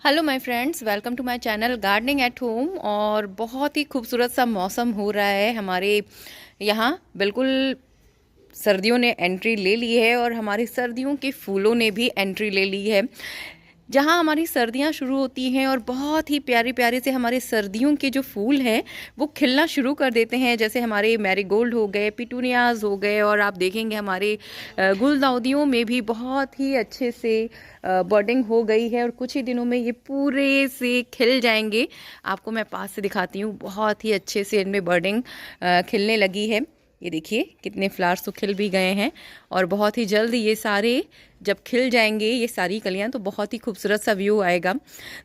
Hello my friends, welcome to my channel gardening at home. और बहुत ही खूबसूरत सा मौसम हो रहा है हमारे यहाँ। बिल्कुल सर्दियों ने एंट्री ले ली है और हमारी सर्दियों के फूलों ने भी एंट्री ले ली है। जहाँ हमारी सर्दियाँ शुरू होती हैं और बहुत ही प्यारे प्यारे से हमारे सर्दियों के जो फूल हैं वो खिलना शुरू कर देते हैं। जैसे हमारे मैरीगोल्ड हो गए, पिटूनियाज हो गए, और आप देखेंगे हमारे गुलदाउदियों में भी बहुत ही अच्छे से बर्डिंग हो गई है और कुछ ही दिनों में ये पूरे से खिल जाएंगे। आपको मैं पास से दिखाती हूँ, बहुत ही अच्छे से इनमें बर्डिंग खिलने लगी है। ये देखिए कितने फ्लावर्स तो खिल भी गए हैं और बहुत ही जल्द ये सारे जब खिल जाएंगे, ये सारी कलियां, तो बहुत ही खूबसूरत सा व्यू आएगा।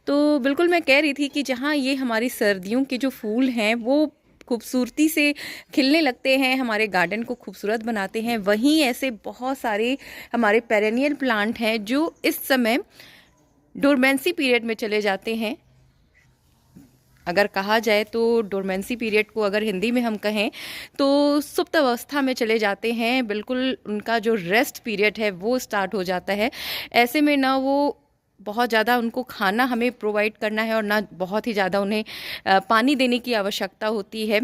तो बिल्कुल मैं कह रही थी कि जहाँ ये हमारी सर्दियों के जो फूल हैं वो खूबसूरती से खिलने लगते हैं, हमारे गार्डन को खूबसूरत बनाते हैं, वहीं ऐसे बहुत सारे हमारे पेरेनियल प्लांट हैं जो इस समय डोरमेंसी पीरियड में चले जाते हैं। अगर कहा जाए तो डोरमेंसी पीरियड को अगर हिंदी में हम कहें तो सुप्त अवस्था में चले जाते हैं। बिल्कुल उनका जो रेस्ट पीरियड है वो स्टार्ट हो जाता है। ऐसे में ना वो बहुत ज़्यादा उनको खाना हमें प्रोवाइड करना है और ना बहुत ही ज़्यादा उन्हें पानी देने की आवश्यकता होती है,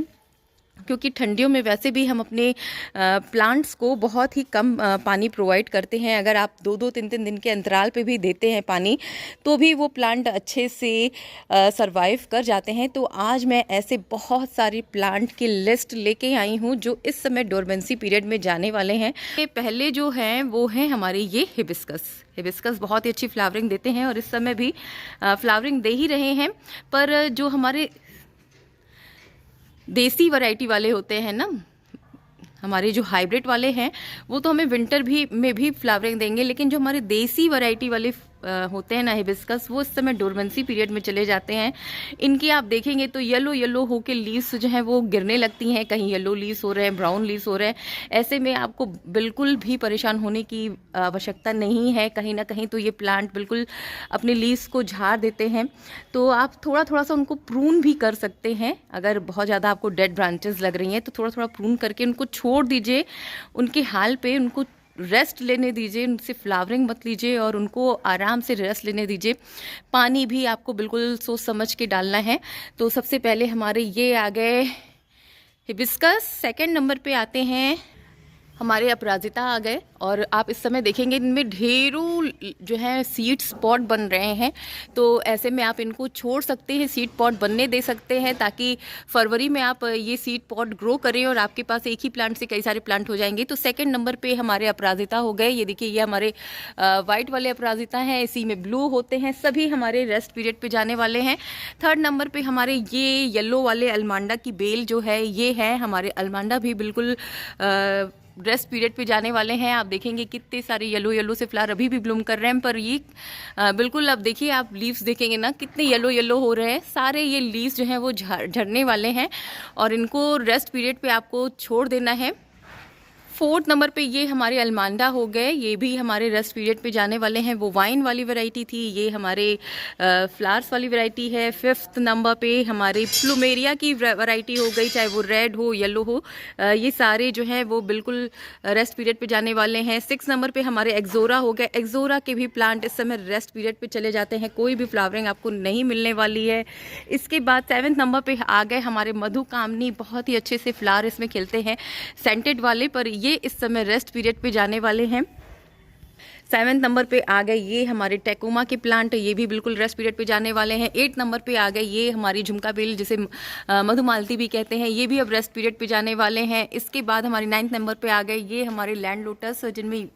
क्योंकि ठंडियों में वैसे भी हम अपने प्लांट्स को बहुत ही कम पानी प्रोवाइड करते हैं। अगर आप 2-2, 3-3 दिन के अंतराल पे भी देते हैं पानी तो भी वो प्लांट अच्छे से सरवाइव कर जाते हैं। तो आज मैं ऐसे बहुत सारी प्लांट की लिस्ट लेके आई हूँ जो इस समय डोरमेंसी पीरियड में जाने वाले हैं। ये पहले जो हैं वो हैं हमारे ये हिबिस्कस बहुत ही अच्छी फ्लावरिंग देते हैं और इस समय भी फ्लावरिंग दे ही रहे हैं। पर जो हमारे देसी वैरायटी वाले होते हैं ना, हमारे जो हाइब्रिड वाले हैं वो तो हमें विंटर में भी फ्लावरिंग देंगे, लेकिन जो हमारे देसी वैरायटी वाले होते हैं ना हिबिस्कस, वो इस समय डोरमेंसी पीरियड में चले जाते हैं। इनकी आप देखेंगे तो येलो येलो होके लीव्स जो हैं वो गिरने लगती हैं, कहीं येलो लीव्स हो रहे हैं, ब्राउन लीव्स हो रहे हैं। ऐसे में आपको बिल्कुल भी परेशान होने की आवश्यकता नहीं है। कहीं ना कहीं तो ये प्लांट बिल्कुल अपने लीव्स को झाड़ देते हैं, तो आप थोड़ा थोड़ा सा उनको प्रून भी कर सकते हैं। अगर बहुत ज़्यादा आपको डेड ब्रांचेस लग रही हैं तो थोड़ा थोड़ा प्रून करके उनको छोड़ दीजिए, उनके हाल पे उनको रेस्ट लेने दीजिए, उनसे फ्लावरिंग मत लीजिए और उनको आराम से रेस्ट लेने दीजिए। पानी भी आपको बिल्कुल सोच समझ के डालना है। तो सबसे पहले हमारे ये आ गए हिबिस्कस। सेकंड नंबर पे आते हैं हमारे अपराजिता आ गए, और आप इस समय देखेंगे इनमें ढेरों जो है सीड स्पॉट बन रहे हैं। तो ऐसे में आप इनको छोड़ सकते हैं, सीड पॉट बनने दे सकते हैं, ताकि फरवरी में आप ये सीड पॉट ग्रो करें और आपके पास एक ही प्लांट से कई सारे प्लांट हो जाएंगे। तो सेकंड नंबर पे हमारे अपराजिता हो गए। ये देखिए, ये हमारे वाइट वाले अपराजिता हैं, इसी में ब्लू होते हैं, सभी हमारे रेस्ट पीरियड पे जाने वाले हैं। थर्ड नंबर पे हमारे ये येलो वाले अलमांडा की बेल जो है, ये है हमारे अलमांडा भी बिल्कुल रेस्ट पीरियड पे जाने वाले हैं। आप देखेंगे कितने सारे येलो येलो से फ्लावर अभी भी ब्लूम कर रहे हैं, पर ये बिल्कुल, अब देखिए आप लीव्स देखेंगे ना कितने येलो येलो हो रहे हैं। सारे ये लीव्स जो हैं वो झड़ने वाले हैं और इनको रेस्ट पीरियड पे आपको छोड़ देना है। फोर्थ नंबर पे ये हमारे अलमांडा हो गए, ये भी हमारे रेस्ट पीरियड पे जाने वाले हैं। वो वाइन वाली वैरायटी थी, ये हमारे फ्लावर्स वाली वैरायटी है। फिफ्थ नंबर पे हमारे प्लूमेरिया की वैरायटी हो गई, चाहे वो रेड हो येलो हो, ये सारे जो हैं वो बिल्कुल रेस्ट पीरियड पे जाने वाले हैं। सिक्स नंबर पे हमारे एक्जोरा हो गए। एक्जोरा के भी प्लांट इस समय रेस्ट पीरियड पे चले जाते हैं, कोई भी फ्लावरिंग आपको नहीं मिलने वाली है। इसके बाद सेवन्थ नंबर पे आ गए हमारे मधुकामनी, बहुत ही अच्छे से फ्लावर इसमें खिलते हैं सेंटेड वाले, पर ये इस समय रेस्ट पीरियड पे जाने वाले हैं। सेवन्थ नंबर पे आ गए ये हमारे टेकोमा के प्लांट, ये भी बिल्कुल रेस्ट पीरियड पे जाने वाले हैं। एट नंबर पे आ गए ये हमारी झुमका बेल, जिसे मधुमालती भी कहते हैं, ये भी अब रेस्ट पीरियड पे जाने वाले हैं। इसके बाद हमारी नाइन्थ नंबर पे आ गए ये हमारे लैंड लोटस, जिनमें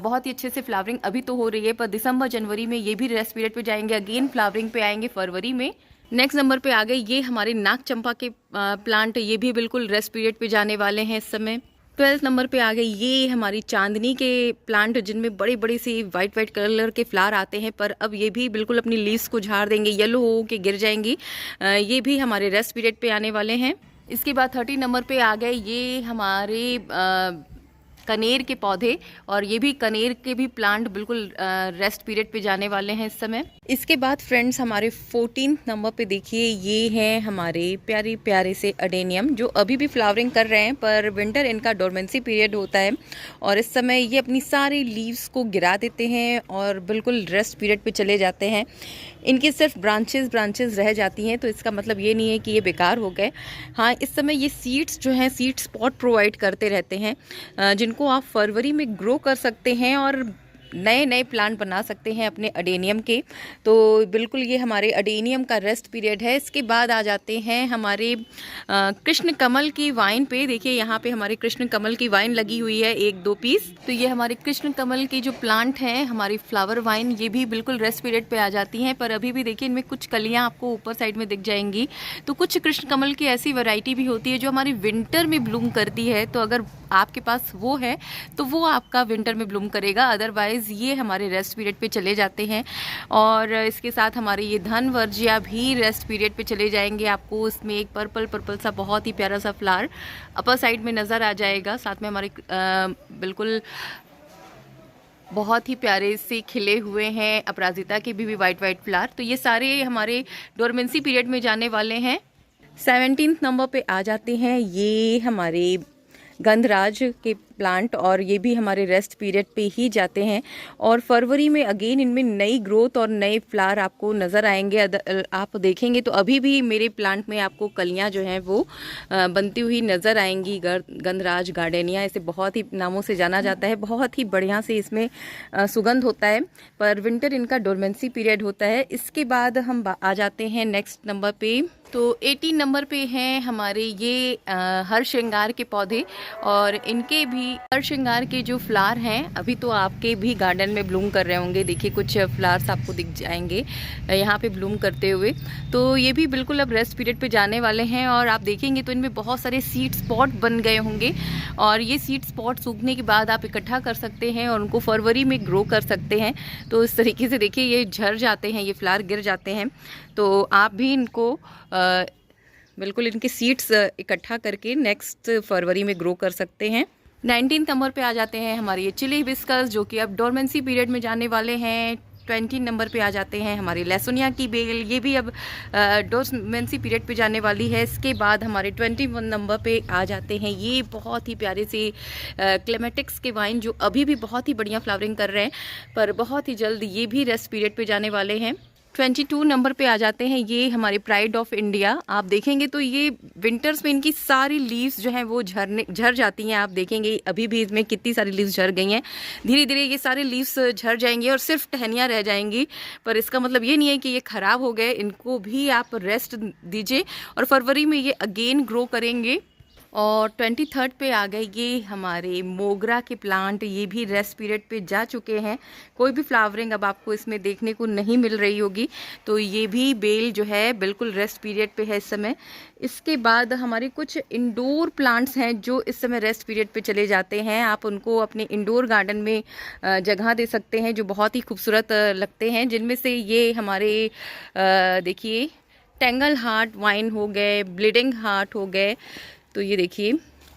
बहुत ही अच्छे से फ्लावरिंग अभी तो हो रही है, पर दिसंबर जनवरी में ये भी रेस्ट पीरियड पे जाएंगे। अगेन फ्लावरिंग पे आएंगे फरवरी में। नेक्स्ट नंबर पे आ गए ये हमारे नाग चंपा के प्लांट, ये भी बिल्कुल रेस्ट पीरियड पे जाने वाले हैं इस समय। 12th नंबर पे आ गई ये हमारी चांदनी के प्लांट, जिनमें बड़ी बड़ी सी वाइट वाइट कलर के फ्लावर आते हैं, पर अब ये भी बिल्कुल अपनी लीव्स को झाड़ देंगे, येलो हो के गिर जाएंगी। ये भी हमारे रेस्ट पीरियड पे आने वाले हैं। इसके बाद 30 नंबर पे आ गए ये हमारे कनेर के पौधे, और ये भी कनेर के भी प्लांट बिल्कुल रेस्ट पीरियड पे जाने वाले हैं इस समय। इसके बाद फ्रेंड्स हमारे 14th नंबर पे देखिए, ये हैं हमारे प्यारे प्यारे से अडेनियम, जो अभी भी फ्लावरिंग कर रहे हैं, पर विंटर इनका डोरमेंसी पीरियड होता है और इस समय ये अपनी सारी लीव्स को गिरा देते हैं और बिल्कुल रेस्ट पीरियड पे चले जाते हैं। इनकी सिर्फ ब्रांचेस रह जाती हैं, तो इसका मतलब ये नहीं है कि ये बेकार हो गए। हाँ, इस समय ये सीड्स जो हैं सीड स्पॉट प्रोवाइड करते रहते हैं, जिनको आप फरवरी में ग्रो कर सकते हैं और नए नए प्लांट बना सकते हैं अपने अडेनियम के। तो बिल्कुल ये हमारे अडेनियम का रेस्ट पीरियड है। इसके बाद आ जाते हैं हमारे कृष्ण कमल की वाइन पे। देखिए यहाँ पे हमारे कृष्ण कमल की वाइन लगी हुई है 1-2 पीस। तो ये हमारे कृष्ण कमल के जो प्लांट हैं, हमारी फ्लावर वाइन, ये भी बिल्कुल रेस्ट पीरियड पे आ जाती हैं। पर अभी भी देखिए इनमें कुछ कलियाँ आपको ऊपर साइड में दिख जाएंगी। तो कुछ कृष्ण कमल की ऐसी वैरायटी भी होती है जो हमारी विंटर में ब्लूम करती है। तो अगर आपके पास वो है तो वो आपका विंटर में ब्लूम करेगा, अदरवाइज ये हमारे रेस्ट पीरियड पे चले जाते हैं। और इसके साथ हमारे ये धनवर्जिया भी रेस्ट पीरियड पे चले जाएंगे। आपको इसमें एक पर्पल सा बहुत ही प्यारा सा फ्लावर अपर साइड में नज़र आ जाएगा। साथ में हमारे बिल्कुल बहुत ही प्यारे से खिले हुए हैं अपराजिता के भी वाइट फ्लावर। तो ये सारे हमारे डोरमेंसी पीरियड में जाने वाले हैं। 17 नंबर पे आ जाते हैं ये हमारे गंधराज के प्लांट, और ये भी हमारे रेस्ट पीरियड पे ही जाते हैं। और फरवरी में अगेन इनमें नई ग्रोथ और नए फ्लावर आपको नज़र आएंगे। आप देखेंगे तो अभी भी मेरे प्लांट में आपको कलियां जो हैं वो बनती हुई नज़र आएंगी। गंधराज गार्डेनिया इसे बहुत ही नामों से जाना जाता है। बहुत ही बढ़िया से इसमें सुगंध होता है, पर विंटर इनका डोरमेंसी पीरियड होता है। इसके बाद हम आ जाते हैं नेक्स्ट नंबर पे। तो 18 नंबर पे हैं हमारे ये हर श्रृंगार के पौधे, और इनके भी हर श्रृंगार के जो फ्लावर हैं अभी तो आपके भी गार्डन में ब्लूम कर रहे होंगे। देखिए कुछ फ्लावर्स आपको दिख जाएंगे यहाँ पे ब्लूम करते हुए। तो ये भी बिल्कुल अब रेस्ट पीरियड पे जाने वाले हैं, और आप देखेंगे तो इनमें बहुत सारे सीड स्पॉट बन गए होंगे। और ये सीड स्पॉट सूखने के बाद आप इकट्ठा कर सकते हैं और उनको फरवरी में ग्रो कर सकते हैं। तो इस तरीके से देखिए ये झड़ जाते हैं, ये फ्लावर गिर जाते हैं। तो आप भी इनको बिल्कुल इनके सीड्स इकट्ठा करके नेक्स्ट फरवरी में ग्रो कर सकते हैं। 19 नंबर पे आ जाते हैं हमारे ये चिली हिबिस्कस, जो कि अब डोरमेंसी पीरियड में जाने वाले हैं। 20 नंबर पे आ जाते हैं हमारी लहसुनिया की बेल, ये भी अब डोरमेंसी पीरियड पे जाने वाली है। इसके बाद हमारे 21 नंबर पे आ जाते हैं ये बहुत ही प्यारे से क्लेमेटिक्स के वाइन, जो अभी भी बहुत ही बढ़िया फ्लावरिंग कर रहे हैं, पर बहुत ही जल्द ये भी रेस्ट पीरियड पे जाने वाले हैं। 22 नंबर पे आ जाते हैं ये हमारे प्राइड ऑफ इंडिया। आप देखेंगे तो ये विंटर्स में इनकी सारी लीव्स जो हैं वो झड़ जाती हैं। आप देखेंगे अभी भी इसमें कितनी सारी लीव्स झड़ गई हैं। धीरे धीरे ये सारे लीव्स झड़ जाएंगे और सिर्फ टहनियाँ रह जाएंगी, पर इसका मतलब ये नहीं है कि ये ख़राब हो गए। इनको भी आप रेस्ट दीजिए और फरवरी में ये अगेन ग्रो करेंगे। और 23 पे आ गए ये हमारे मोगरा के प्लांट, ये भी रेस्ट पीरियड पे जा चुके हैं। कोई भी फ्लावरिंग अब आपको इसमें देखने को नहीं मिल रही होगी। तो ये भी बेल जो है बिल्कुल रेस्ट पीरियड पे है इस समय। इसके बाद हमारे कुछ इंडोर प्लांट्स हैं जो इस समय रेस्ट पीरियड पे चले जाते हैं। आप उनको अपने इंडोर गार्डन में जगह दे सकते हैं, जो बहुत ही खूबसूरत लगते हैं। जिनमें से ये हमारे देखिए टेंगल हार्ट वाइन हो गए, ब्लीडिंग हार्ट हो गए, तो ये देखिए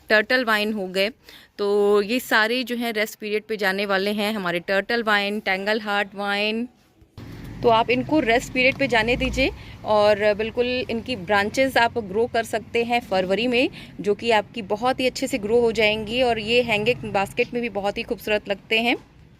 टर्टल वाइन हो गए। तो ये सारे जो हैं रेस्ट पीरियड पे जाने वाले हैं। हमारे turtle vine, tangle heart wine, तो आप इनको रेस्ट पीरियड पे जाने दीजिए और बिल्कुल इनकी ब्रांचेस आप ग्रो कर सकते हैं फरवरी में, जो कि आपकी बहुत ही अच्छे से ग्रो हो जाएंगी। और ये हैंगिंग बास्केट में भी बहुत ही खूबसूरत लगते हैं।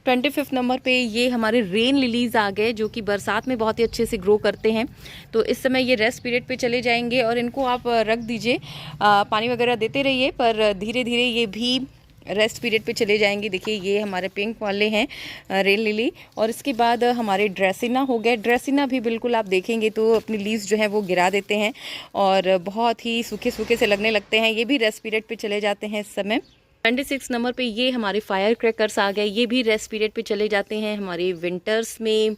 25 नंबर पे ये हमारे रेन लिलीज़ आ गए, जो कि बरसात में बहुत ही अच्छे से ग्रो करते हैं। तो इस समय ये रेस्ट पीरियड पे चले जाएंगे और इनको आप रख दीजिए, पानी वगैरह देते रहिए, पर धीरे धीरे ये भी रेस्ट पीरियड पे चले जाएंगे। देखिए ये हमारे पिंक वाले हैं रेन लिली। और इसके बाद हमारे ड्रेसिना हो गए। ड्रेसिना भी बिल्कुल आप देखेंगे तो अपनी लीव्स जो है वो गिरा देते हैं और बहुत ही सूखे सूखे से लगने लगते हैं। ये भी रेस्ट पीरियड पे चले जाते हैं इस समय। 26 नंबर पे ये हमारे फायर क्रैकर्स आ गए। ये भी रेस्ट पीरियड पे चले जाते हैं हमारे विंटर्स में।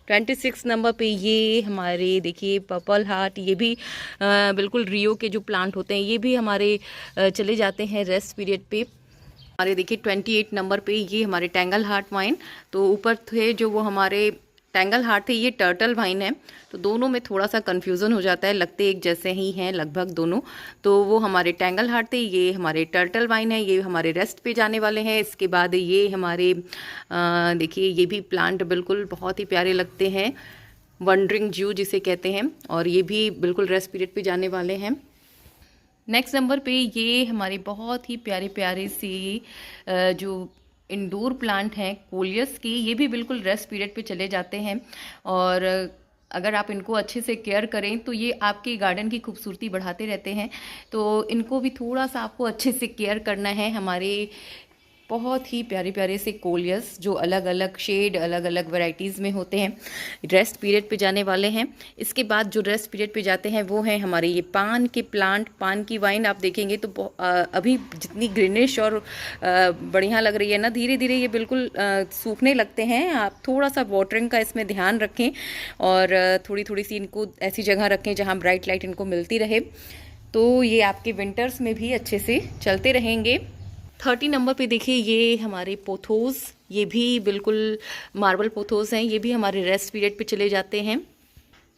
26 नंबर पे ये हमारे देखिए पर्पल हार्ट, ये भी बिल्कुल रियो के जो प्लांट होते हैं, ये भी हमारे चले जाते हैं रेस्ट पीरियड पे। हमारे देखिए 28 नंबर पे ये हमारे टेंगल हार्ट वाइन, तो ऊपर थे जो वो हमारे टेंगल हार्ट थे, ये टर्टल वाइन है। तो दोनों में थोड़ा सा कन्फ्यूज़न हो जाता है, लगते एक जैसे ही हैं लगभग दोनों। तो वो हमारे टेंगल हार्ट थे, ये हमारे टर्टल वाइन है, ये हमारे रेस्ट पे जाने वाले हैं। इसके बाद ये हमारे देखिए ये भी प्लांट बिल्कुल बहुत ही प्यारे लगते हैं, वंडरिंग जू जिसे कहते हैं, और ये भी बिल्कुल रेस्ट पीरियड पे जाने वाले हैं। नेक्स्ट नंबर पे ये हमारे बहुत ही प्यारे प्यारे से जो इंडोर प्लांट हैं कोलियस की, ये भी बिल्कुल रेस्ट पीरियड पे चले जाते हैं। और अगर आप इनको अच्छे से केयर करें तो ये आपके गार्डन की खूबसूरती बढ़ाते रहते हैं। तो इनको भी थोड़ा सा आपको अच्छे से केयर करना है। हमारे बहुत ही प्यारे प्यारे से कोलियस जो अलग अलग शेड, अलग अलग वैरायटीज़ में होते हैं, रेस्ट पीरियड पे जाने वाले हैं। इसके बाद जो रेस्ट पीरियड पे जाते हैं वो हैं हमारे ये पान के प्लांट, पान की वाइन। आप देखेंगे तो अभी जितनी ग्रीनिश और बढ़िया लग रही है ना, धीरे धीरे ये बिल्कुल सूखने लगते हैं। आप थोड़ा सा वाटरिंग का इसमें ध्यान रखें और थोड़ी थोड़ी सी इनको ऐसी जगह रखें जहाँ ब्राइट लाइट इनको मिलती रहे, तो ये आपके विंटर्स में भी अच्छे से चलते रहेंगे। 30 नंबर पे देखिए ये हमारे पोथोस, ये भी बिल्कुल मार्बल पोथोस हैं, ये भी हमारे रेस्ट पीरियड पे चले जाते हैं।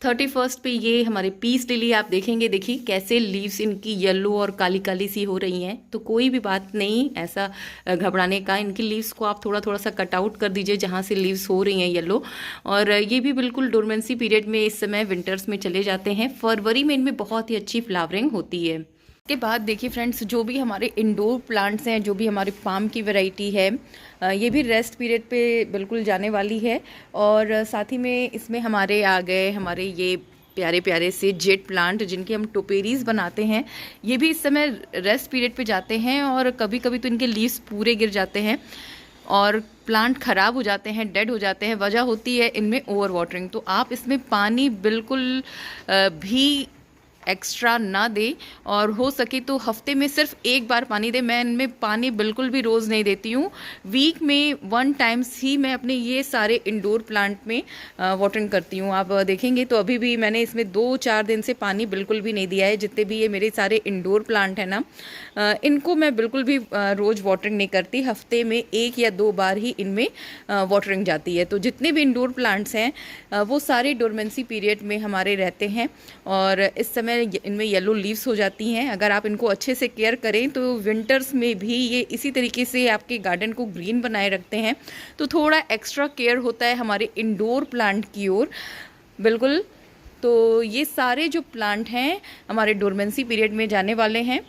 31 पे ये हमारे पीस लिली आप देखेंगे, देखिए कैसे लीव्स इनकी येलो और काली काली सी हो रही हैं। तो कोई भी बात नहीं ऐसा घबराने का, इनकी लीव्स को आप थोड़ा थोड़ा सा कट आउट कर दीजिए जहाँ से लीव्स हो रही हैं येलो। और ये भी बिल्कुल डोरमेंसी पीरियड में इस समय विंटर्स में चले जाते हैं। फरवरी में इनमें बहुत ही अच्छी फ्लावरिंग होती है। के बाद देखिए फ्रेंड्स, जो भी हमारे इंडोर प्लांट्स हैं, जो भी हमारे पाम की वैरायटी है, ये भी रेस्ट पीरियड पे बिल्कुल जाने वाली है। और साथ ही में इसमें हमारे आ गए हमारे ये प्यारे प्यारे से जेट प्लांट, जिनके हम टोपेरीज बनाते हैं, ये भी इस समय रेस्ट पीरियड पे जाते हैं। और कभी कभी तो इनके लीव्स पूरे गिर जाते हैं और प्लांट ख़राब हो जाते हैं, डेड हो जाते हैं। वजह होती है इनमें ओवर वाटरिंग। तो आप इसमें पानी बिल्कुल भी एक्स्ट्रा ना दे, और हो सके तो हफ्ते में सिर्फ एक बार पानी दे। मैं इनमें पानी बिल्कुल भी रोज़ नहीं देती हूँ, वीक में 1 टाइम्स ही मैं अपने ये सारे इंडोर प्लांट में वाटरिंग करती हूँ। आप देखेंगे तो अभी भी मैंने इसमें 2-4 दिन से पानी बिल्कुल भी नहीं दिया है। जितने भी ये मेरे सारे इंडोर प्लांट हैं ना, इनको मैं बिल्कुल भी रोज़ वाटरिंग नहीं करती, हफ्ते में 1 या 2 बार ही इनमें वाटरिंग जाती है। तो जितने भी इंडोर प्लांट्स हैं वो सारे डोरमेंसी पीरियड में हमारे रहते हैं और इस समय इनमें येलो लीव्स हो जाती हैं। अगर आप इनको अच्छे से केयर करें तो विंटर्स में भी ये इसी तरीके से आपके गार्डन को ग्रीन बनाए रखते हैं। तो थोड़ा एक्स्ट्रा केयर होता है हमारे इंडोर प्लांट की ओर, बिल्कुल। तो ये सारे जो प्लांट हैं हमारे डोरमेंसी पीरियड में जाने वाले हैं।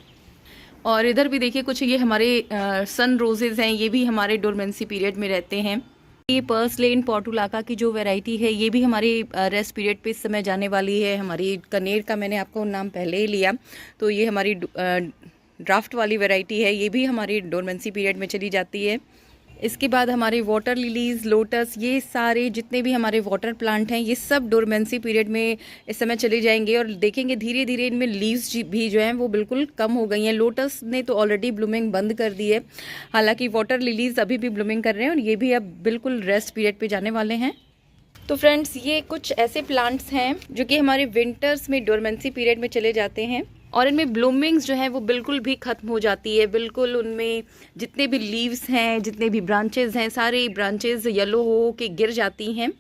और इधर भी देखिए कुछ ये हमारे सन रोजेज़ हैं, ये भी हमारे डोरमेंसी पीरियड में रहते हैं। ये पर्सलेन पोर्टुलाका की जो वैरायटी है, ये भी हमारी रेस्ट पीरियड पे इस समय जाने वाली है। हमारी कनेर का मैंने आपको नाम पहले ही लिया, तो ये हमारी ड्राफ्ट वाली वैरायटी है, ये भी हमारी डोरमेंसी पीरियड में चली जाती है। इसके बाद हमारे वाटर लिलीज़, लोटस, ये सारे जितने भी हमारे वाटर प्लांट हैं, ये सब डोरमेंसी पीरियड में इस समय चले जाएंगे। और देखेंगे धीरे धीरे इनमें लीव्स भी जो हैं वो बिल्कुल कम हो गई हैं। लोटस ने तो ऑलरेडी ब्लूमिंग बंद कर दी है, हालांकि वाटर लिलीज़ अभी भी ब्लूमिंग कर रहे हैं और ये भी अब बिल्कुल रेस्ट पीरियड पे जाने वाले हैं। तो फ्रेंड्स, ये कुछ ऐसे प्लांट्स हैं जो कि हमारे विंटर्स में डोरमेंसी पीरियड में चले जाते हैं और इनमें ब्लूमिंग्स जो है वो बिल्कुल भी ख़त्म हो जाती है। बिल्कुल उनमें जितने भी लीव्स हैं, जितने भी ब्रांचेज़ हैं, सारे ब्रांचेज़ येलो हो के गिर जाती हैं।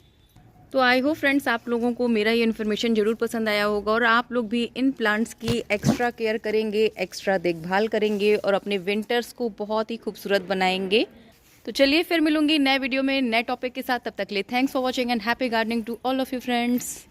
तो आई होप फ्रेंड्स आप लोगों को मेरा ये इन्फॉर्मेशन ज़रूर पसंद आया होगा और आप लोग भी इन प्लांट्स की एक्स्ट्रा केयर करेंगे, एक्स्ट्रा देखभाल करेंगे और अपने विंटर्स को बहुत ही खूबसूरत बनाएंगे। तो चलिए फिर मिलूंगी नए वीडियो में नए टॉपिक के साथ। तब तक के लिए thanks for watching and happy gardening to all of you friends.